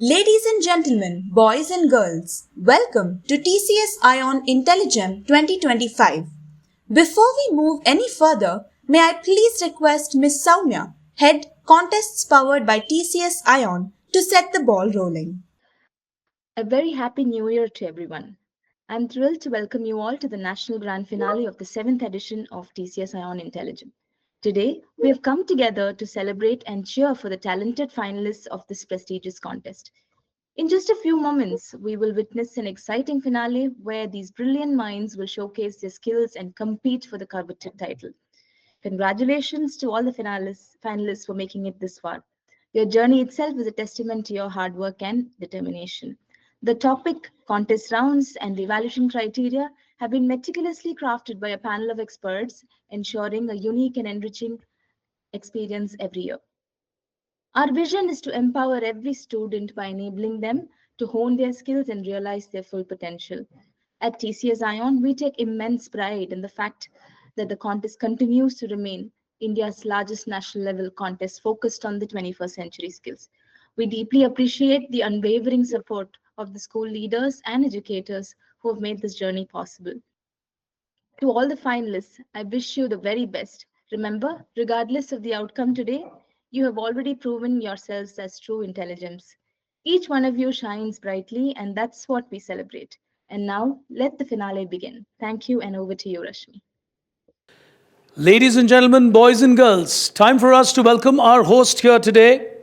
Ladies and gentlemen, boys and girls, welcome to TCS iON intelligem 2025. Before we move any further, may I please request Ms. Soumya, Head Contests powered by TCS iON, to set the ball rolling. A very happy new year to everyone. I'm thrilled to welcome you all to the national grand finale of the 7th edition of TCS iON intelligem. Today, we have come together to celebrate and cheer for the talented finalists of this prestigious contest. In just a few moments, we will witness an exciting finale where these brilliant minds will showcase their skills and compete for the coveted title. Congratulations to all the finalists for making it this far. Your journey itself is a testament to your hard work and determination. The topic, contest rounds, and the evaluation criteria have been meticulously crafted by a panel of experts, ensuring a unique and enriching experience every year. Our vision is to empower every student by enabling them to hone their skills and realize their full potential. At TCS iON, we take immense pride in the fact that the contest continues to remain India's largest national level contest focused on the 21st century skills. We deeply appreciate the unwavering support of the school leaders and educators who have made this journey possible. To all the finalists, I wish you the very best. Remember, regardless of the outcome today, you have already proven yourselves as true intelligence. Each one of you shines brightly, and that's what we celebrate. And now, let the finale begin. Thank you, and over to you, Rashmi. Ladies and gentlemen, boys and girls, time for us to welcome our host here today.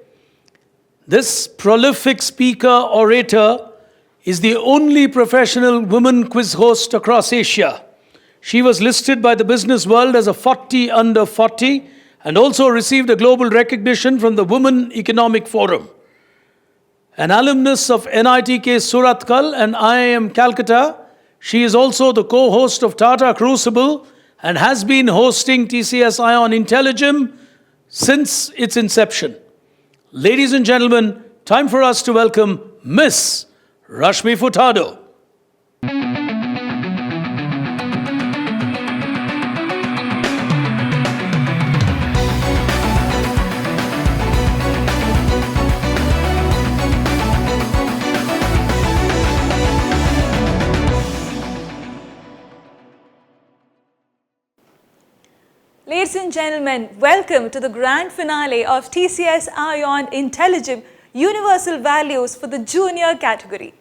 This prolific speaker orator is the only professional woman quiz host across Asia. She was listed by the business world as a 40 under 40 and also received a global recognition from the Women Economic Forum. An alumnus of NITK Surathkal and IIM Calcutta, she is also the co-host of Tata Crucible and has been hosting TCS iON intelligem since its inception. Ladies and gentlemen, time for us to welcome Miss Rashmi Furtado. Ladies and gentlemen, welcome to the grand finale of TCS iON intelligem Universal Values for the Junior category.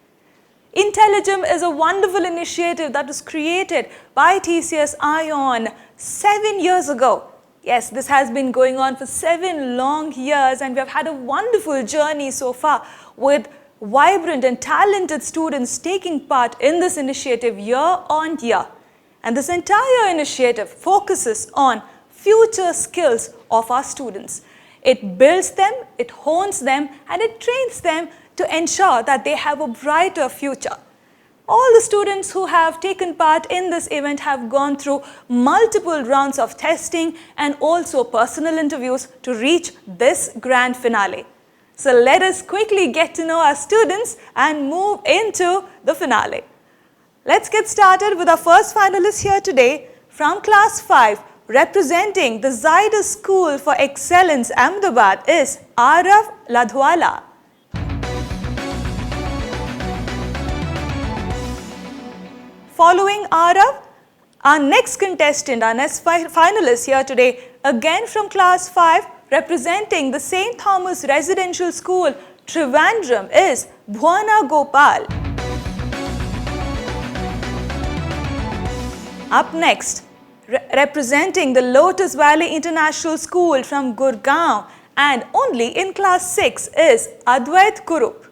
Intelligem is a wonderful initiative that was created by TCS iON 7 years ago. Yes, this has been going on for 7 long years, and we have had a wonderful journey so far with vibrant and talented students taking part in this initiative year on year. And this entire initiative focuses on future skills of our students. It builds them, it hones them, and it trains them to ensure that they have a brighter future. All the students who have taken part in this event have gone through multiple rounds of testing and also personal interviews to reach this grand finale. So let us quickly get to know our students and move into the finale. Let's get started with our first finalist here today from class 5, representing the Zydus School for Excellence Ahmedabad is Arav Ladhwala. Following Arav, our next contestant, our next finalist here today, again from class 5, representing the St. Thomas Residential School, Trivandrum is Bhuana Gopal. Up next, representing the Lotus Valley International School from Gurgaon and only in class 6 is Advait Kurup.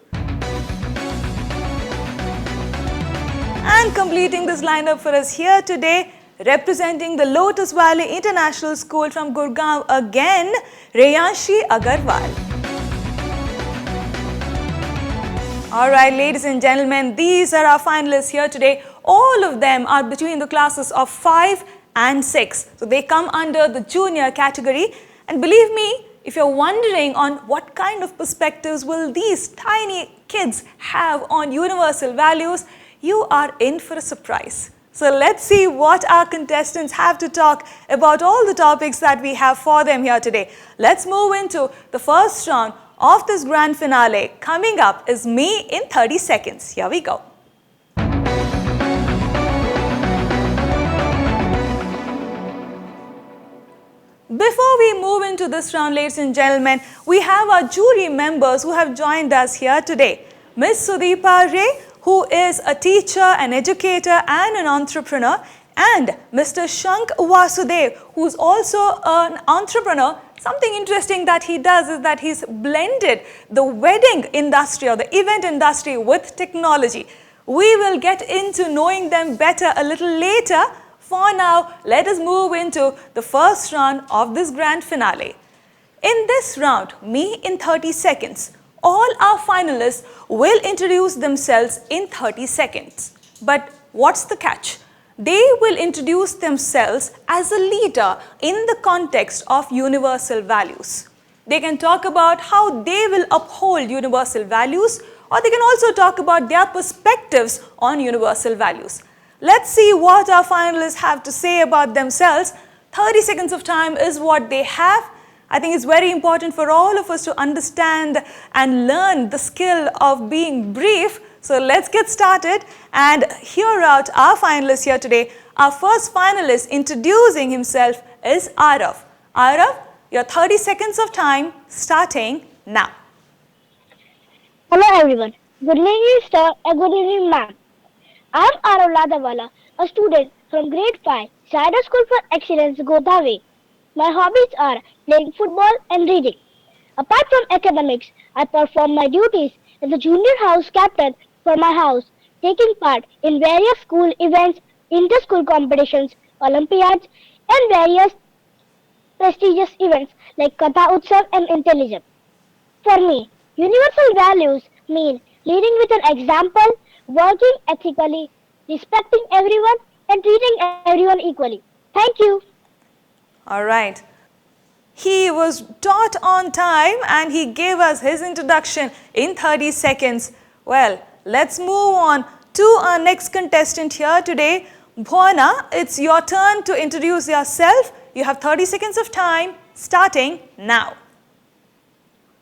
And completing this lineup for us here today, representing the Lotus Valley International School from Gurgaon again, Reyanshi Agarwal. Alright, ladies and gentlemen, these are our finalists here today. All of them are between the classes of 5 and 6. So they come under the junior category. And believe me, if you're wondering on what kind of perspectives will these tiny kids have on universal values, you are in for a surprise. So let's see what our contestants have to talk about all the topics that we have for them here today. Let's move into the first round of this grand finale. Coming up is me in 30 seconds. Here we go. Before we move into this round, ladies and gentlemen, we have our jury members who have joined us here today. Ms. Sudeepa Ray, who is a teacher, an educator and an entrepreneur, and Mr. Shank Vasudev, who's also an entrepreneur. Something interesting that he does is that he's blended the wedding industry or the event industry with technology. We will get into knowing them better a little later. For now, let us move into the first round of this grand finale. In this round, me in 30 seconds, all our finalists will introduce themselves in 30 seconds. But what's the catch? They will introduce themselves as a leader in the context of universal values. They can talk about how they will uphold universal values, or they can also talk about their perspectives on universal values. Let's see what our finalists have to say about themselves. 30 seconds of time is what they have. I think it's very important for all of us to understand and learn the skill of being brief. So let's get started and hear out our finalists here today. Our first finalist introducing himself is Arav. Arav, your 30 seconds of time starting now. Hello everyone. Good evening sir and good evening ma'am. I am Arav Ladawala, a student from grade 5, Cyber School for Excellence, Godavari. My hobbies are playing football and reading. Apart from academics, I perform my duties as a junior house captain for my house, taking part in various school events, inter-school competitions, Olympiads, and various prestigious events like Katha Utsav and Intelligem. For me, universal values mean leading with an example, working ethically, respecting everyone, and treating everyone equally. Thank you. All right. He was taught on time and he gave us his introduction in 30 seconds. Well, let's move on to our next contestant here today. Bhuwana, it's your turn to introduce yourself. You have 30 seconds of time starting now.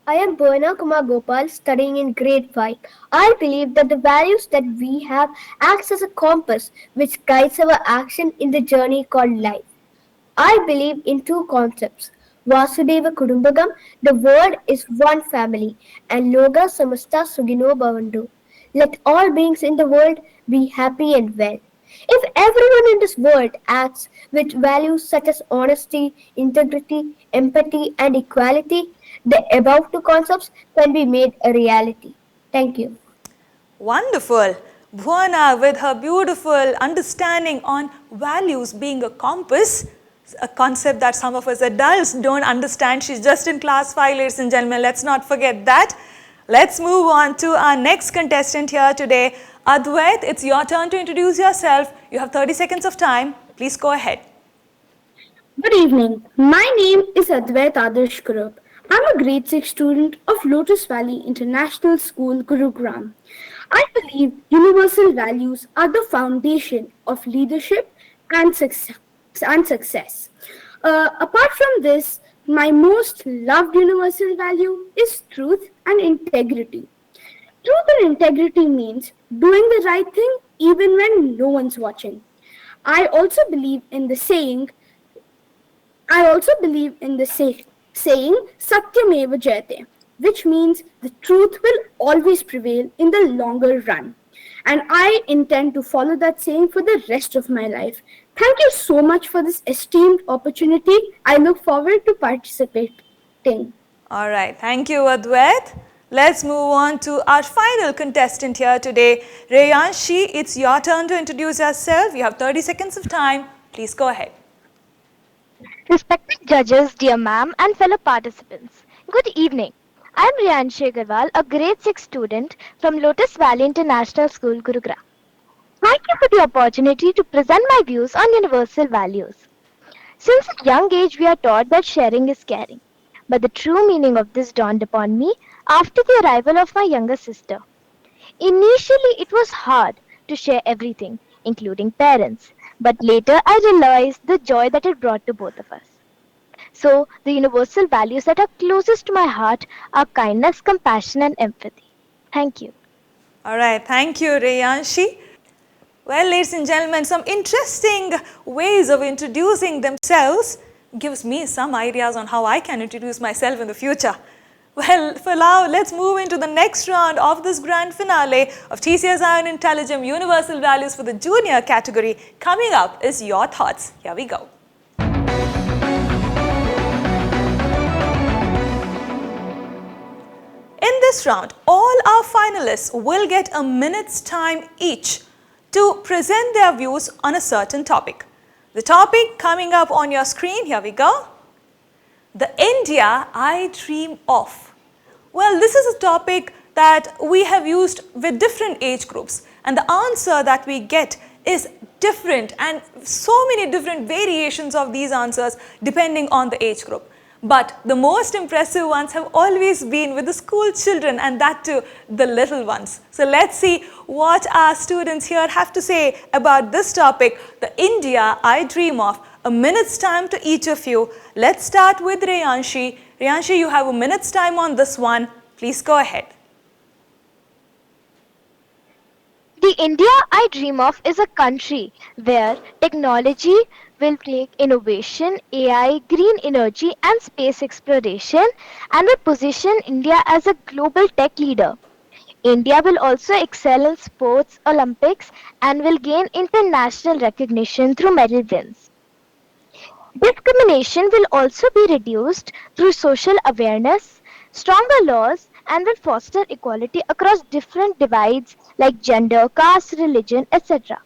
I am Bhuwana Kumar Gopal, studying in grade 5. I believe that the values that we have acts as a compass which guides our action in the journey called life. I believe in two concepts. Vasudeva Kudumbagam, the world is one family, and Loga Samasta Sugino Bhavantu. Let all beings in the world be happy and well. If everyone in this world acts with values such as honesty, integrity, empathy, and equality, the above two concepts can be made a reality. Thank you. Wonderful. Bhuwana, with her beautiful understanding on values being a compass, a concept that some of us adults don't understand. She's just in class 5, ladies and gentlemen. Let's not forget that. Let's move on to our next contestant here today. Advait, it's your turn to introduce yourself. You have 30 seconds of time. Please go ahead. Good evening. My name is Advait Adarsh Kurup. I'm a grade 6 student of Lotus Valley International School, Gurugram. I believe universal values are the foundation of leadership and success. Apart from this, my most loved universal value is truth and integrity. Truth and integrity means doing the right thing even when no one's watching. I also believe in the saying saying Satyameva Jayate, which means the truth will always prevail in the longer run. And I intend to follow that saying for the rest of my life. Thank you so much for this esteemed opportunity. I look forward to participating. All right. Thank you, Advait. Let's move on to our final contestant here today. Reyanshi, it's your turn to introduce yourself. You have 30 seconds of time. Please go ahead. Respected judges, dear ma'am, and fellow participants, good evening. I am Riyanshi Agarwal, a grade 6 student from Lotus Valley International School, Gurugram. Thank you for the opportunity to present my views on universal values. Since a young age, we are taught that sharing is caring. But the true meaning of this dawned upon me after the arrival of my younger sister. Initially, it was hard to share everything, including parents. But later, I realized the joy that it brought to both of us. So, the universal values that are closest to my heart are kindness, compassion, and empathy. Thank you. All right, thank you, Reyanshi. Well, ladies and gentlemen, some interesting ways of introducing themselves gives me some ideas on how I can introduce myself in the future. Well, for now, let's move into the next round of this grand finale of TCS iON Intelligem Universal Values for the Junior category. Coming up is Your Thoughts. Here we go. In this round, all our finalists will get a minute's time each to present their views on a certain topic. The topic coming up on your screen, here we go. The India I dream of. Well, this is a topic that we have used with different age groups, and the answer that we get is different, and so many different variations of these answers depending on the age group. But the most impressive ones have always been with the school children, and that too, the little ones. So let's see what our students here have to say about this topic, the India I dream of. A minute's time to each of you. Let's start with Reyanshi. Reyanshi, you have a minute's time on this one. Please go ahead. The India I dream of is a country where technology will take innovation, AI, green energy, and space exploration and will position India as a global tech leader. India will also excel in sports, Olympics, and will gain international recognition through medal wins. Discrimination will also be reduced through social awareness, stronger laws, and will foster equality across different divides like gender, caste, religion, etc.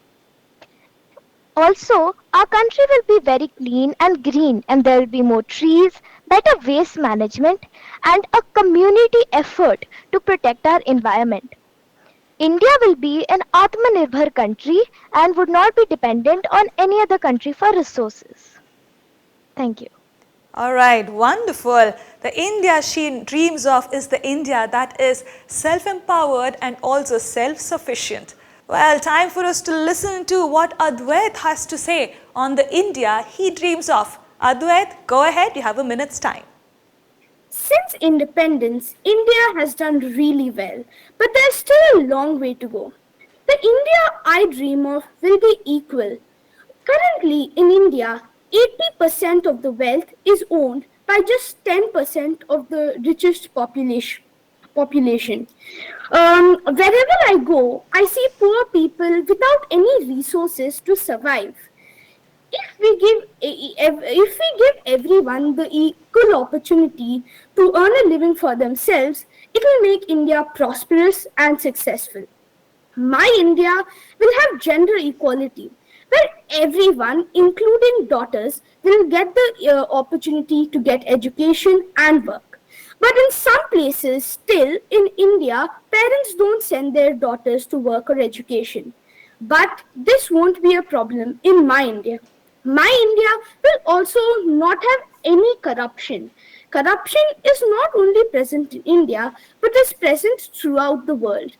Also, our country will be very clean and green, and there will be more trees, better waste management, and a community effort to protect our environment. India will be an Atmanirbhar country and would not be dependent on any other country for resources. Thank you. All right, wonderful. The India she dreams of is the India that is self-empowered and also self-sufficient. Well, time for us to listen to what Advait has to say on the India he dreams of. Advait, go ahead, you have a minute's time. Since independence, India has done really well, but there's still a long way to go. The India I dream of will be equal. Currently in India, 80% of the wealth is owned by just 10% of the richest population. Wherever I go, I see poor people without any resources to survive. If we give everyone the equal opportunity to earn a living for themselves, it will make India prosperous and successful. My India will have gender equality, where everyone, including daughters, will get the opportunity to get education and work. But in some places, still in India, parents don't send their daughters to work or education. But this won't be a problem in my India. My India will also not have any corruption. Corruption is not only present in India, but is present throughout the world.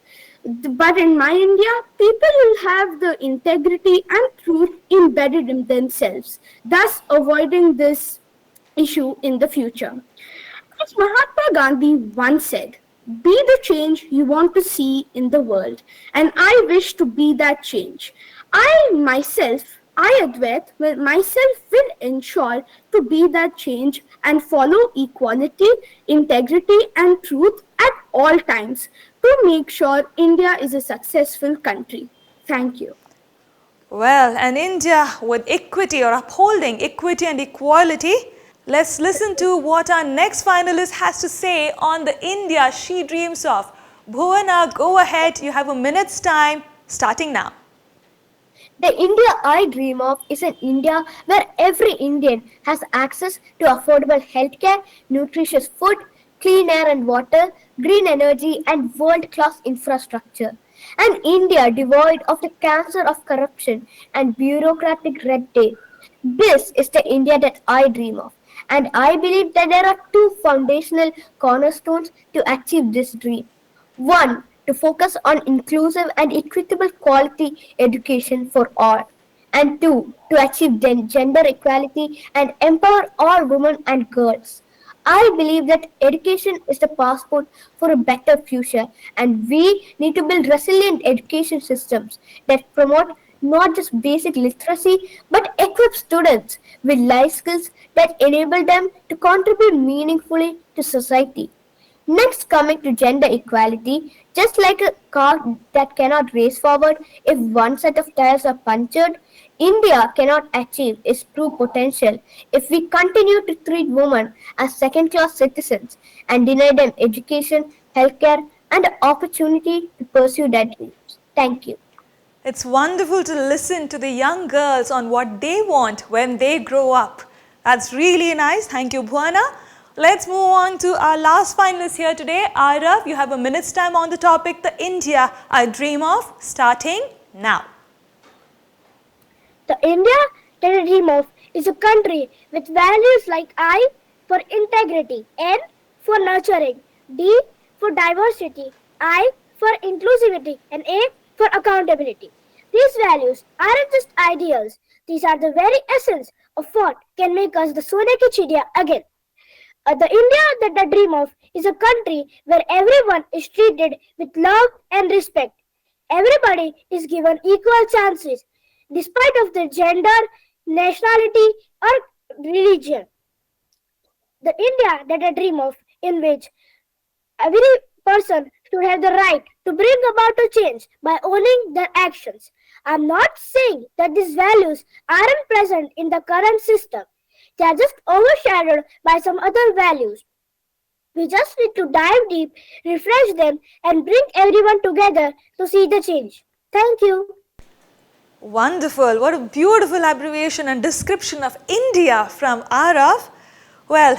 But in my India, people will have the integrity and truth embedded in themselves, thus avoiding this issue in the future. As Mahatma Gandhi once said, be the change you want to see in the world, and I wish to be that change. I Advait, will ensure to be that change and follow equality, integrity, and truth at all times to make sure India is a successful country. Thank you. Well, an India with equity or upholding equity and equality. Let's listen to what our next finalist has to say on the India she dreams of. Bhuvana, go ahead. You have a minute's time starting now. The India I dream of is an India where every Indian has access to affordable healthcare, nutritious food, clean air and water, green energy, and world-class infrastructure. An India devoid of the cancer of corruption and bureaucratic red tape. This is the India that I dream of. And I believe that there are two foundational cornerstones to achieve this dream. One, to focus on inclusive and equitable quality education for all. and two, to achieve gender equality and empower all women and girls. I believe that education is the passport for a better future, and we need to build resilient education systems that promote not just basic literacy but equip students with life skills that enable them to contribute meaningfully to society. Next, coming to gender equality, just like a car that cannot race forward if one set of tires are punctured, India cannot achieve its true potential if we continue to treat women as second class citizens and deny them education, healthcare, and the opportunity to pursue their dreams. Thank you. It's wonderful to listen to the young girls on what they want when they grow up. That's really nice. Thank you, Bhuana. Let's move on to our last finalist here today. Arav, you have a minute's time on the topic, the India I dream of, starting now. The India that I dream of is a country with values like I for integrity, N for nurturing, D for diversity, I for inclusivity, and A for accountability. These values aren't just ideals, these are the very essence of what can make us the Sonaki Chidiya again. The India that I dream of is a country where everyone is treated with love and respect. Everybody is given equal chances, despite of their gender, nationality, or religion. The India that I dream of, in which every person should have the right to bring about a change by owning their actions. I'm not saying that these values aren't present in the current system. They are just overshadowed by some other values. We just need to dive deep, refresh them, and bring everyone together to see the change. Thank you. Wonderful. What a beautiful abbreviation and description of India from Arav. Well,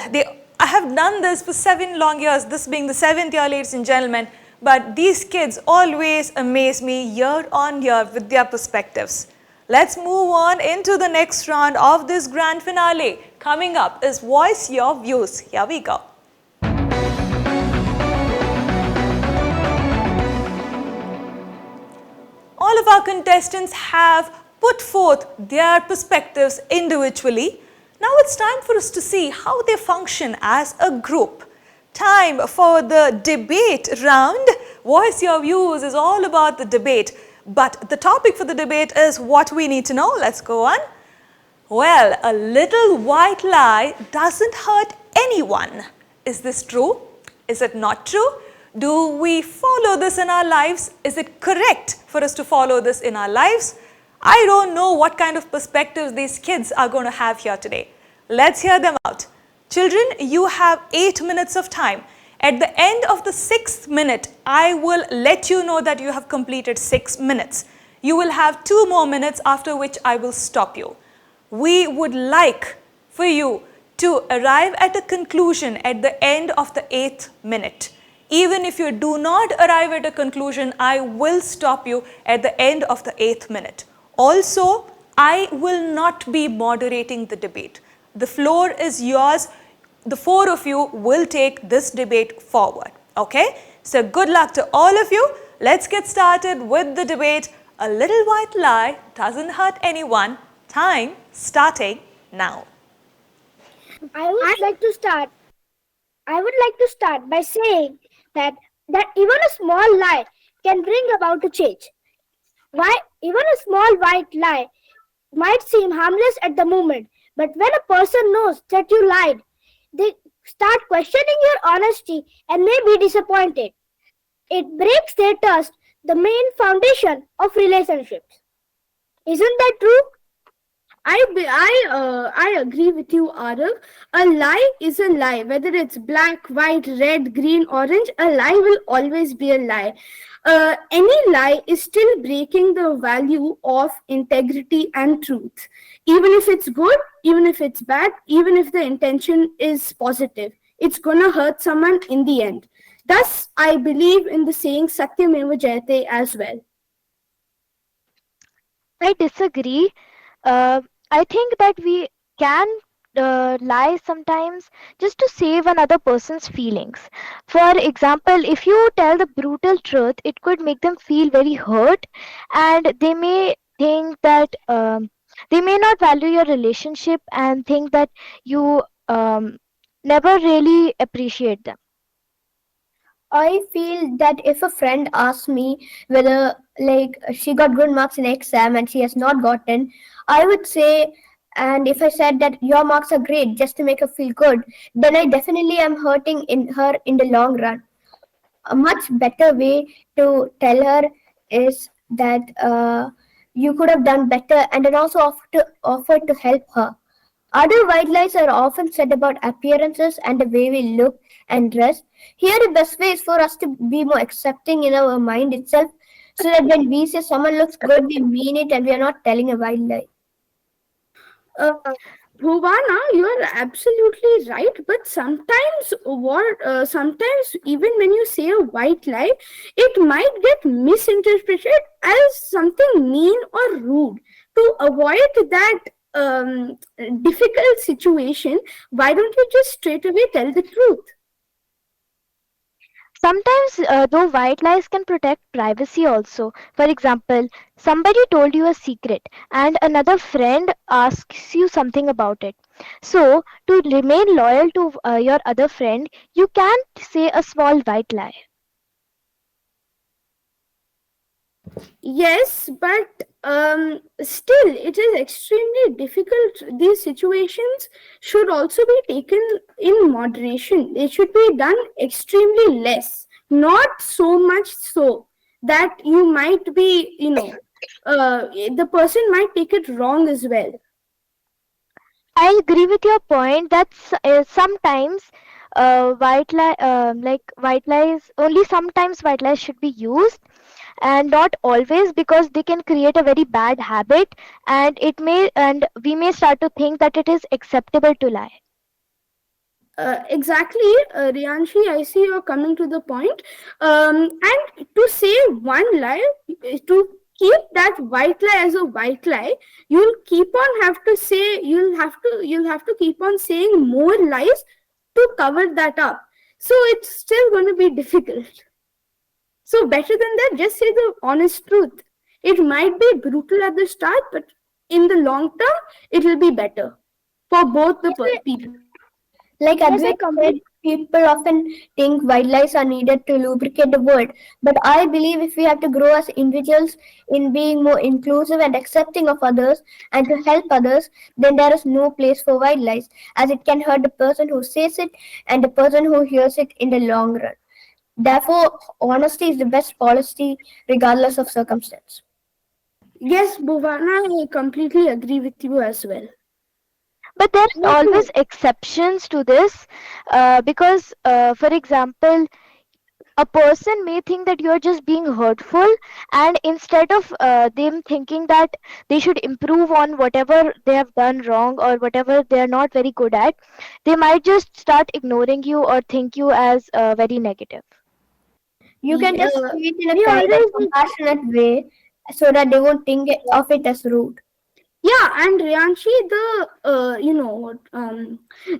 I have done this for 7 long years, this being the 7th year, ladies and gentlemen. But these kids always amaze me year on year with their perspectives. Let's move on into the next round of this grand finale. Coming up is Voice Your Views. Here we go. All of our contestants have put forth their perspectives individually. Now it's time for us to see how they function as a group. Time for the debate round. Voice Your Views is all about the debate. But the topic for the debate is what we need to know. Let's go on. Well, a little white lie doesn't hurt anyone. Is this true? Is it not true? Do we follow this in our lives? Is it correct for us to follow this in our lives? I don't know what kind of perspectives these kids are going to have here today. Let's hear them out. Children, you have 8 minutes of time. At the end of the 6th minute, I will let you know that you have completed 6 minutes. You will have 2 more minutes, after which I will stop you. We would like for you to arrive at a conclusion at the end of the 8th minute. Even if you do not arrive at a conclusion, I will stop you at the end of the 8th minute. Also, I will not be moderating the debate. The floor is yours. The 4 of you will take this debate forward. Okay? So good luck to all of you. Let's get started with the debate. A little white lie doesn't hurt anyone. Time starting now. I would like to start by saying that even a small lie can bring about a change. Why? Even a small white lie might seem harmless at the moment, but when a person knows that you lied, they start questioning your honesty and may be disappointed. It breaks their trust, the main foundation of relationships. Isn't that true? I agree with you, Arav. A lie is a lie. Whether it's black, white, red, green, orange, a lie will always be a lie. Any lie is still breaking the value of integrity and truth. Even if it's good, even if it's bad, even if the intention is positive, it's gonna hurt someone in the end. Thus, I believe in the saying Satyameva Jayate as well. I disagree. I think that we can lie sometimes just to save another person's feelings. For example, if you tell the brutal truth, it could make them feel very hurt, and they may think that They may not value your relationship and think that you never really appreciate them. I feel that if a friend asks me whether like she got good marks in exam and she has not gotten, I would say, and if I said that your marks are great just to make her feel good, then I definitely am hurting in her in the long run. A much better way to tell her is that you could have done better and then also offer to help her. Other white lies are often said about appearances and the way we look and dress. Here, the best way is for us to be more accepting in our mind itself so that when we say someone looks good, we mean it and we are not telling a white lie. Uh, Bhuvana, you are absolutely right. But sometimes even when you say a white lie, it might get misinterpreted as something mean or rude. To avoid that difficult situation, why don't you just straight away tell the truth? Sometimes, though, white lies can protect privacy also. For example, somebody told you a secret and another friend asks you something about it. So, to remain loyal to your other friend, you can't say a small white lie. Yes, but still, it is extremely difficult. These situations should also be taken in moderation. They should be done extremely less, not so much so that you might be, the person might take it wrong as well. I agree with your point that sometimes white lies only sometimes white lies should be used and not always, because they can create a very bad habit and we may start to think that it is acceptable to lie. Exactly, Rianshi, I see you're coming to the point. And to say one lie, to keep that white lie as a white lie, you'll have to keep on saying more lies to cover that up. So it's still going to be difficult. So better than that, just say the honest truth. It might be brutal at the start, but in the long term, it will be better for both the people. Like Yes, I Advait said, completely. people often think white lies are needed to lubricate the world. But I believe if we have to grow as individuals in being more inclusive and accepting of others and to help others, then there is no place for white lies, as it can hurt the person who says it and the person who hears it in the long run. Therefore, honesty is the best policy regardless of circumstance. Yes, Bhuvana, I completely agree with you as well. But there Me are too. always exceptions to this, because for example, a person may think that you're just being hurtful, and instead of them thinking that they should improve on whatever they have done wrong or whatever they are not very good at, they might just start ignoring you or think you as very negative. You can just say it in a We kind and always compassionate way so that they won't think of it as rude. Yeah, and Rianshi,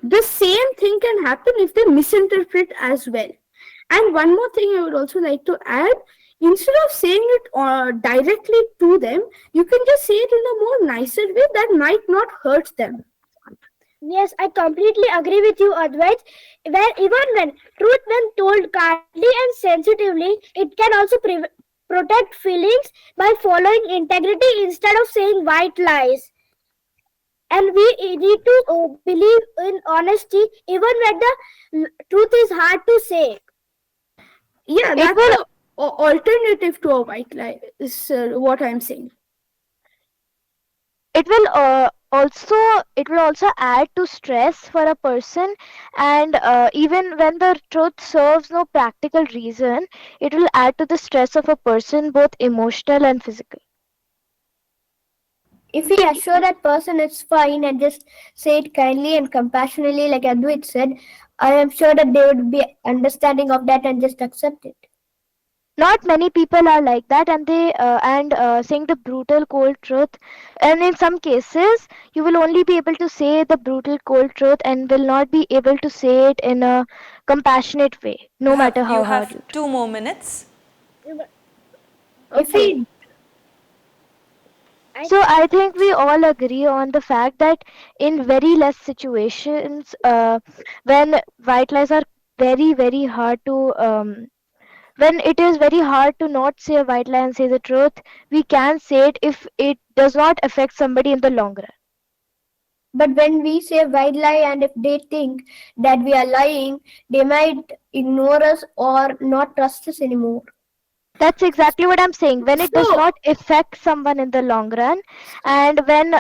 the same thing can happen if they misinterpret as well. And one more thing I would also like to add, instead of saying it directly to them, you can just say it in a more nicer way that might not hurt them. Yes, I completely agree with you, Advait. Where even when truth, when told kindly and sensitively, it can also protect feelings by following integrity instead of saying white lies. And we need to believe in honesty even when the truth is hard to say. Yeah, It that's will a alternative to a white lie, is what I'm saying. it will also add to stress for a person, and even when the truth serves no practical reason, it will add to the stress of a person, both emotional and physical. If we assure that person it's fine and just say it kindly and compassionately, like Advait said, I am sure that they would be understanding of that and just accept it. Not many people are like that, and they and saying the brutal cold truth, and in some cases you will only be able to say the brutal cold truth and will not be able to say it in a compassionate way, no matter You how hard have you try. 2 more minutes. If Okay. we So I think we all agree on the fact that in very less situations, when white lies are very hard to when it is very hard to not say a white lie and say the truth, we can say it if it does not affect somebody in the long run. But when we say a white lie and if they think that we are lying, they might ignore us or not trust us anymore. That's exactly what I'm saying. When it does So, not affect someone in the long run, and when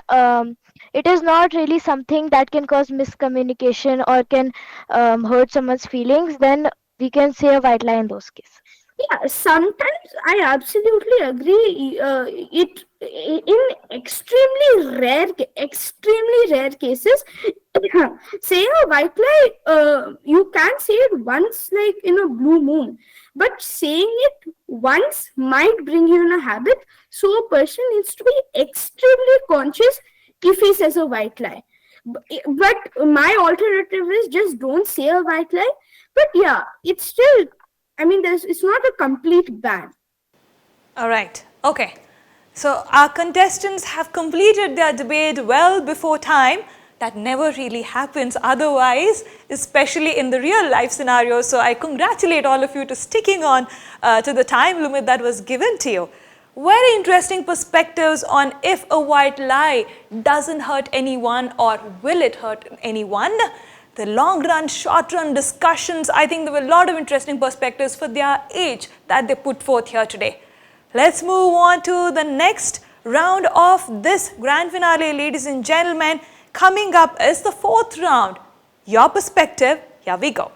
it is not really something that can cause miscommunication or can hurt someone's feelings, then we can say a white lie in those cases. yeah, sometimes I absolutely agree. It in extremely rare cases, saying a white lie, you can say it once, like in a blue moon, but saying it once might bring you in a habit. So a person needs to be extremely conscious if he says a white lie. But my alternative is just don't say a white lie. But yeah, it's still, I mean, it's not a complete ban. All right. Okay. So our contestants have completed their debate well before time. That never really happens otherwise, especially in the real life scenario. So I congratulate all of you to sticking on to the time limit that was given to you. Very interesting perspectives on if a white lie doesn't hurt anyone or will it hurt anyone. The long run, short run discussions, I think there were a lot of interesting perspectives for their age that they put forth here today. Let's move on to the next round of this grand finale, ladies and gentlemen. Coming up is the fourth round. Your perspective, here we go.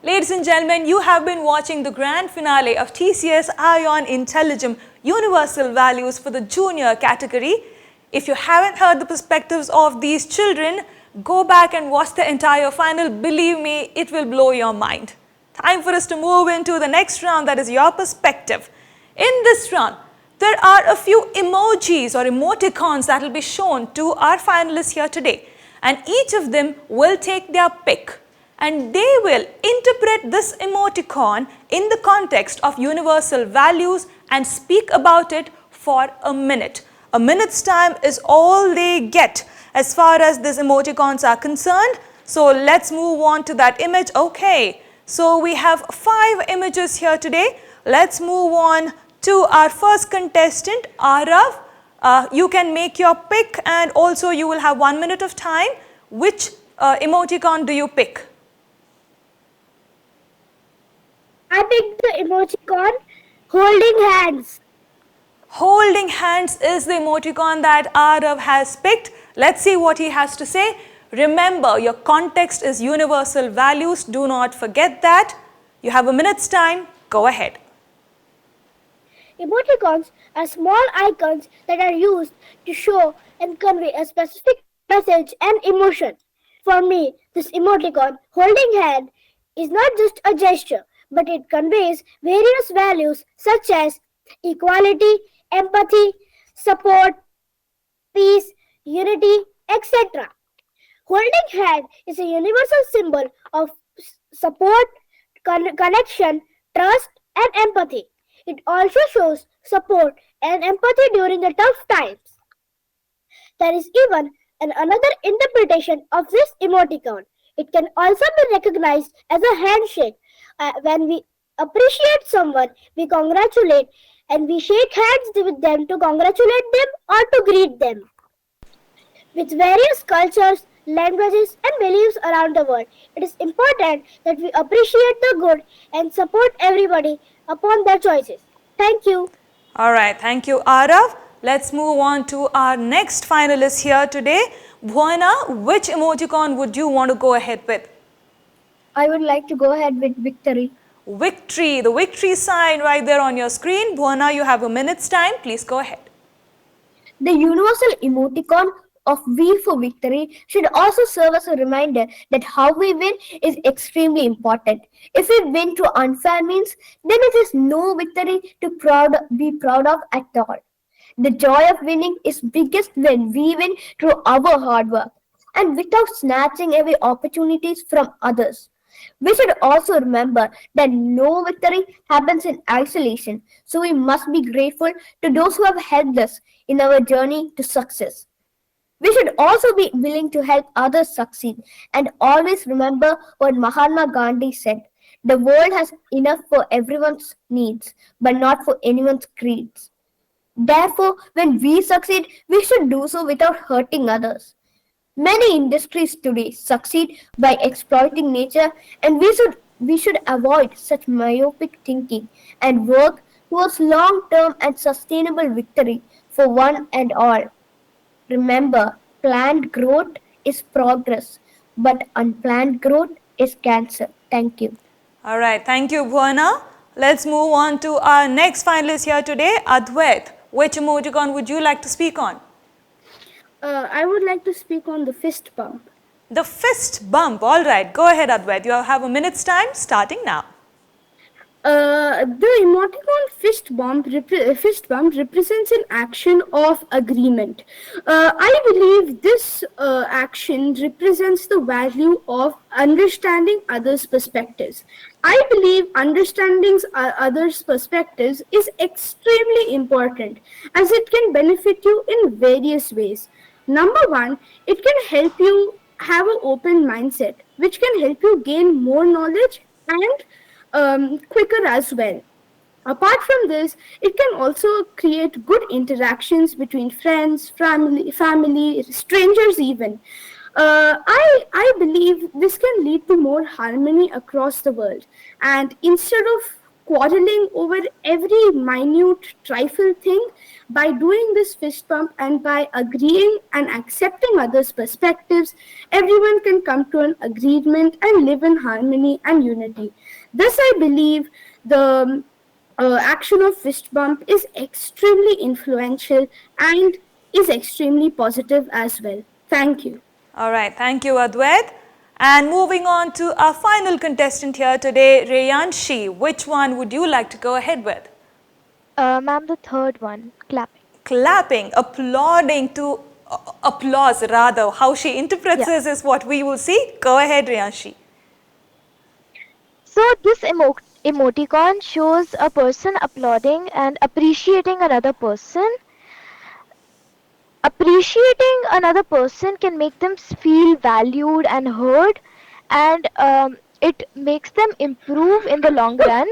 Ladies and gentlemen, you have been watching the grand finale of TCS iON intelligem Universal Values for the junior category. If you haven't heard the perspectives of these children, go back and watch the entire final. Believe me, it will blow your mind. Time for us to move into the next round, that is your perspective. In this round, there are a few emojis or emoticons that will be shown to our finalists here today. And each of them will take their pick. And they will interpret this emoticon in the context of universal values and speak about it for a minute. A minute's time is all they get as far as these emoticons are concerned. So let's move on to that image. Okay, so we have 5 images here today. Let's move on to our first contestant, Arav. You can make your pick and also you will have 1 minute of time. Which emoticon do you pick? I picked the emoticon holding hands. Holding hands is the emoticon that Arav has picked. Let's see what he has to say. Remember, your context is universal values. Do not forget that. You have a minute's time. Go ahead. Emoticons are small icons that are used to show and convey a specific message and emotion. For me, this emoticon holding hand is not just a gesture, but it conveys various values such as equality, empathy, support, peace, unity, etc. Holding hand is a universal symbol of support, connection, trust, and empathy. It also shows support and empathy during the tough times. There is even another interpretation of this emoticon. It can also be recognized as a handshake. When we appreciate someone, we congratulate and we shake hands with them to congratulate them or to greet them. With various cultures, languages, and beliefs around the world, it is important that we appreciate the good and support everybody upon their choices. Thank you. All right, thank you, Arav. Let's move on to our next finalist here today. Bhuana, which emoticon would you want to go ahead with? I would like to go ahead with victory. Victory, the victory sign right there on your screen. Bhuana, you have a minute's time. Please go ahead. The universal emoticon of V for victory should also serve as a reminder that how we win is extremely important. If we win through unfair means, then it is no victory to be proud of at all. The joy of winning is biggest when we win through our hard work and without snatching away opportunities from others. We should also remember that no victory happens in isolation, so we must be grateful to those who have helped us in our journey to success. We should also be willing to help others succeed and always remember what Mahatma Gandhi said: the world has enough for everyone's needs, but not for anyone's greeds. Therefore, when we succeed, we should do so without hurting others. Many industries today succeed by exploiting nature, and we should avoid such myopic thinking and work towards long-term and sustainable victory for one and all. Remember, planned growth is progress, but unplanned growth is cancer. Thank you. All right, thank you, Bhuwana. Let's move on to our next finalist here today, Advait. Which emoticon would you like to speak on? I would like to speak on the fist bump. The fist bump. All right, go ahead, Advait. You have a minute's time starting now. The emoticon fist bump represents an action of agreement. I believe this action represents the value of understanding others' perspectives. I believe understanding others' perspectives is extremely important as it can benefit you in various ways. Number one, it can help you have an open mindset, which can help you gain more knowledge and quicker as well. Apart from this, it can also create good interactions between friends, family, strangers even. I believe this can lead to more harmony across the world. And instead of quarreling over every minute trifle thing, by doing this fist bump and by agreeing and accepting others' perspectives, everyone can come to an agreement and live in harmony and unity. Thus, I believe the action of fist bump is extremely influential and is extremely positive as well. Thank you. All right, thank you, Advait. And moving on to our final contestant here today, Reyanshi. Which one would you like to go ahead with? Ma'am, the third one, clapping. Clapping, applauding to applause rather. How she interprets this is what we will see. Go ahead, Reyanshi. So this emoticon shows a person applauding and appreciating another person. Appreciating another person can make them feel valued and heard, and it makes them improve in the long run.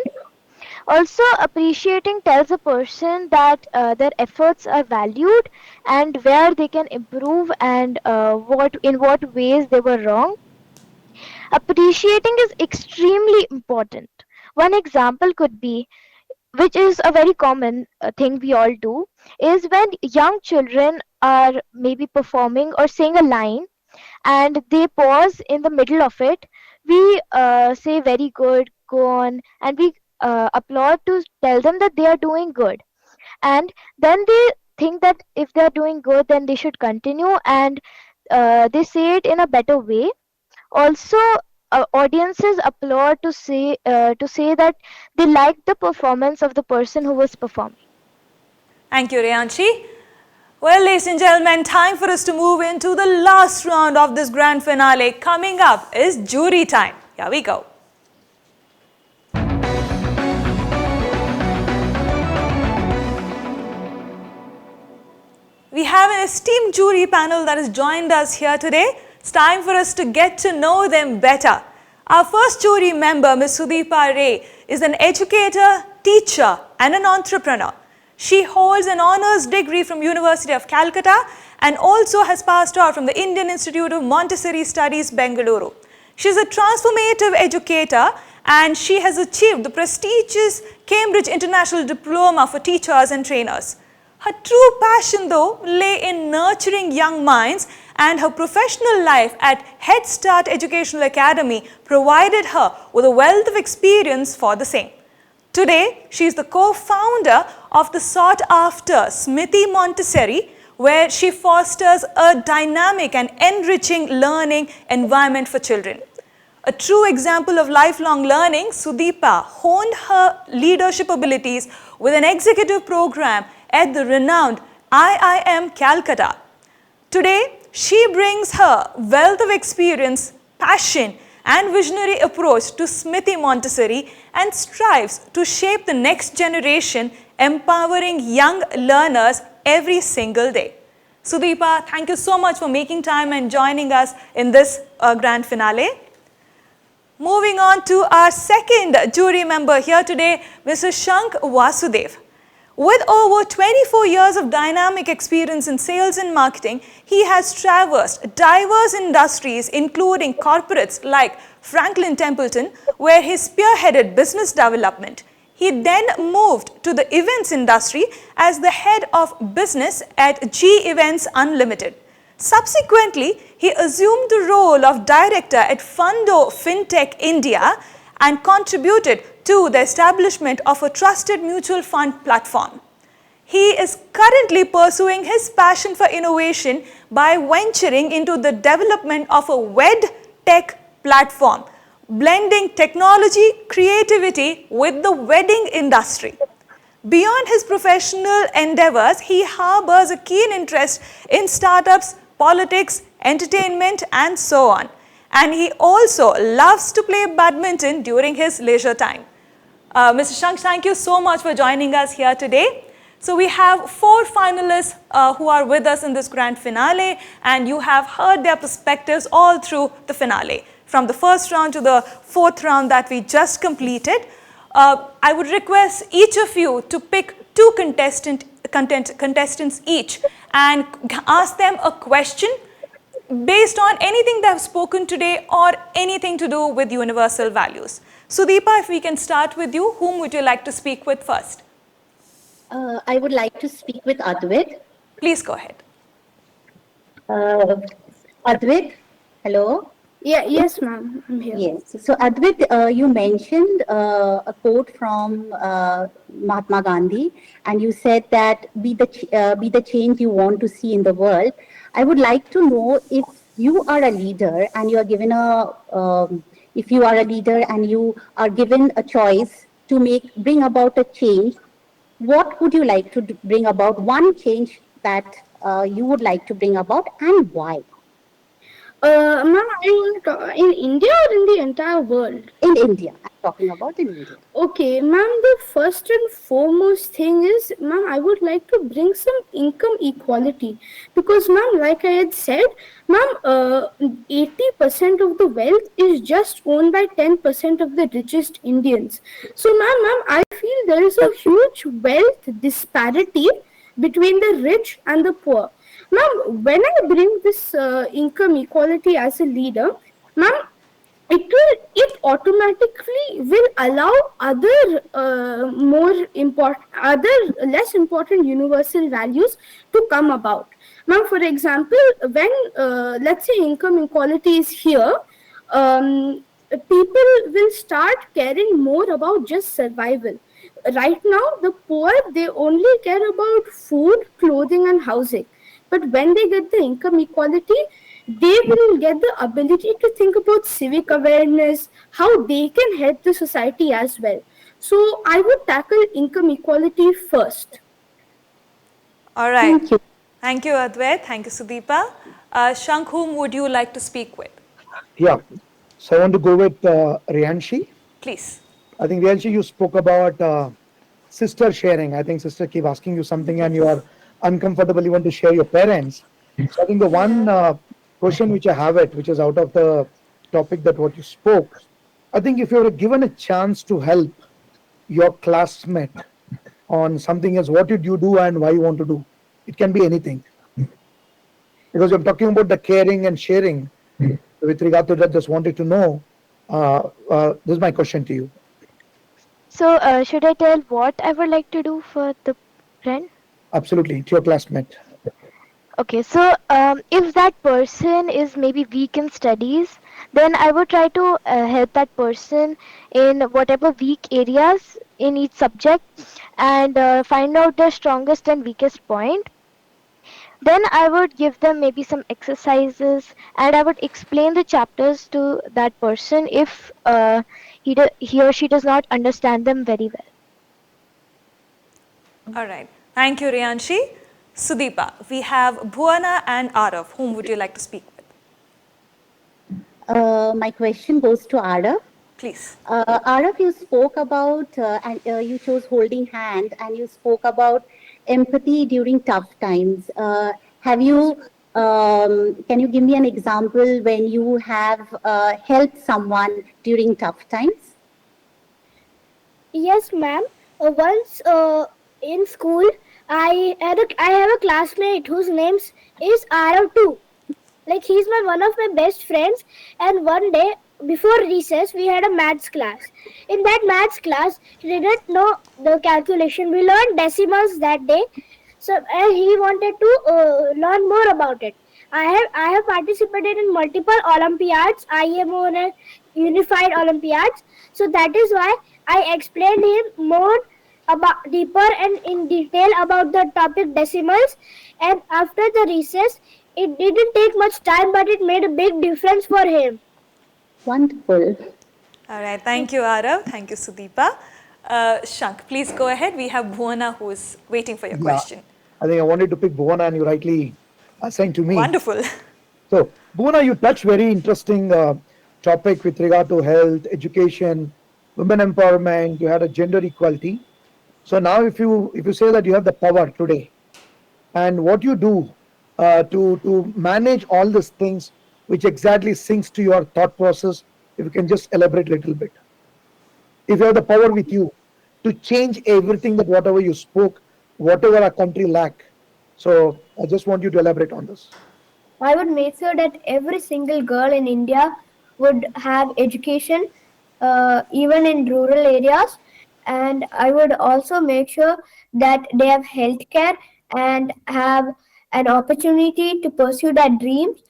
Also, appreciating tells a person that their efforts are valued and where they can improve and in what ways they were wrong. Appreciating is extremely important. One example could be, which is a very common thing we all do, is when young children are maybe performing or saying a line and they pause in the middle of it, we say very good, go on, and we applaud to tell them that they are doing good. And then they think that if they are doing good, then they should continue, and they say it in a better way. Also, audiences applaud to say that they like the performance of the person who was performing. Thank you, Reyanshi. Well, ladies and gentlemen, time for us to move into the last round of this grand finale. Coming up is jury time. Here we go. We have an esteemed jury panel that has joined us here today. It's time for us to get to know them better. Our first jury member, Ms. Sudeepa Ray, is an educator, teacher, and an entrepreneur. She holds an honours degree from University of Calcutta and also has passed out from the Indian Institute of Montessori Studies, Bengaluru. She is a transformative educator and she has achieved the prestigious Cambridge International Diploma for Teachers and Trainers. Her true passion, though, lay in nurturing young minds, and her professional life at Head Start Educational Academy provided her with a wealth of experience for the same. Today, she is the co-founder of the sought-after Smithy Montessori, where she fosters a dynamic and enriching learning environment for children. A true example of lifelong learning, Sudeepa honed her leadership abilities with an executive program at the renowned IIM Calcutta. Today, she brings her wealth of experience, passion, and visionary approach to Smithy Montessori and strives to shape the next generation, empowering young learners every single day. Sudeepa, thank you so much for making time and joining us in this grand finale. Moving on to our second jury member here today, Mr. Shank Vasudev. With over 24 years of dynamic experience in sales and marketing, he has traversed diverse industries including corporates like Franklin Templeton, where he spearheaded business development. He then moved to the events industry as the head of business at G Events Unlimited. Subsequently, he assumed the role of director at Fundo FinTech India and contributed to the establishment of a trusted mutual fund platform. He is currently pursuing his passion for innovation by venturing into the development of a wed tech platform, blending technology, creativity with the wedding industry. Beyond his professional endeavors, he harbors a keen interest in startups, politics, entertainment, and so on. And he also loves to play badminton during his leisure time. Mr. Shank, thank you so much for joining us here today. So we have 4 finalists who are with us in this grand finale, and you have heard their perspectives all through the finale, from the first round to the 4th round that we just completed. I would request each of you to pick 2 contestants each and ask them a question based on anything they have spoken today or anything to do with universal values. Sudeepa, if we can start with you, whom would you like to speak with first? I would like to speak with Advait. Please go ahead. Advait, hello? Yes, ma'am. I'm here. Yes. So, Advait, you mentioned a quote from Mahatma Gandhi, and you said that be the change you want to see in the world. I would like to know, if you are a leader and you are given if you are a leader and you are given a choice to bring about a change, what would you like to bring about? One change that you would like to bring about, and why? Ma'am, are you in India or in the entire world? In India. I'm talking about in India. Okay, ma'am, the first and foremost thing is, ma'am, I would like to bring some income equality. Because, ma'am, like I had said, ma'am, 80% of the wealth is just owned by 10% of the richest Indians. So, ma'am, I feel there is a huge wealth disparity between the rich and the poor. Ma'am, when I bring this income equality as a leader, ma'am, it automatically will allow other less important universal values to come about. Ma'am, for example, when let's say income equality is here, people will start caring more about just survival. Right now, the poor, they only care about food, clothing, and housing. But when they get the income equality, they will get the ability to think about civic awareness, how they can help the society as well. So I would tackle income equality first. All right. Thank you. Thank you, Advait. Thank you, Sudeepa. Shank, whom would you like to speak with? Yeah. So I want to go with Rianshi. Please. I think Rianshi, you spoke about sister sharing. I think sister keep asking you something and you are uncomfortable even to share your parents. So I think the one question which I have which is out of the topic that what you spoke, I think if you were given a chance to help your classmate on something else, what did you do and why you want to do? It can be anything. Because you're talking about the caring and sharing. With regard to that, just wanted to know, this is my question to you. So, should I tell what I would like to do for the friend? Absolutely, to your classmate. Okay, so if that person is maybe weak in studies, then I would try to help that person in whatever weak areas in each subject and find out their strongest and weakest point. Then I would give them maybe some exercises and I would explain the chapters to that person if he or she does not understand them very well. All right. Thank you, Rianshi. Sudeepa, we have Bhuwana and Arav. Whom would you like to speak with? My question goes to Arav. Please. Arav, you spoke about, and you chose holding hand, and you spoke about empathy during tough times. Can you give me an example when you have helped someone during tough times? Yes, ma'am. Once in school, I have a classmate whose name is Arav too. Like he's one of my best friends. And one day before recess, we had a maths class. In that maths class, he didn't know the calculation. We learned decimals that day. So he wanted to learn more about it. I have participated in multiple Olympiads, IMO and Unified Olympiads. So that is why I explained him more about deeper and in detail about the topic decimals. And after the recess, it didn't take much time, but it made a big difference for him. Wonderful. All right, thank you, Arav. Thank you, Sudeepa. Shank, please go ahead. We have Bhuwana who is waiting for your Yeah, question. I think I wanted to pick Bhuwana and you rightly assigned to me. Wonderful. So, Bhuwana, you touched very interesting topic with regard to health, education, women empowerment. You had a gender equality. So now, if you say that you have the power today, and what you do to manage all these things, which exactly syncs to your thought process, if you can just elaborate a little bit. If you have the power with you to change everything that whatever you spoke, whatever our country lack. So I just want you to elaborate on this. I would make sure that every single girl in India would have education, even in rural areas. And I would also make sure that they have healthcare and have an opportunity to pursue their dreams.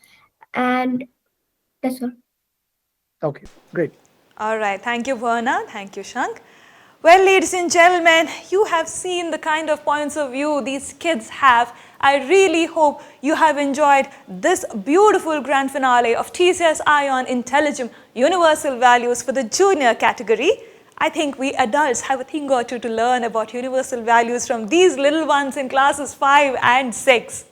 And that's all. Okay, great. All right, thank you, Bhuwana. Thank you, Shank. Well, ladies and gentlemen, you have seen the kind of points of view these kids have. I really hope you have enjoyed this beautiful grand finale of TCS iON intelligem Universal Values for the junior category. I think we adults have a thing or two to learn about universal values from these little ones in classes 5 and 6.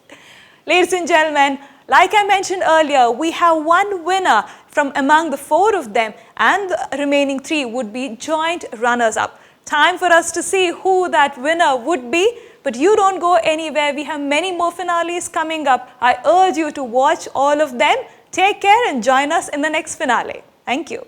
Ladies and gentlemen, like I mentioned earlier, we have one winner from among the 4 of them, and the remaining 3 would be joint runners-up. Time for us to see who that winner would be, but you don't go anywhere. We have many more finales coming up. I urge you to watch all of them. Take care and join us in the next finale. Thank you.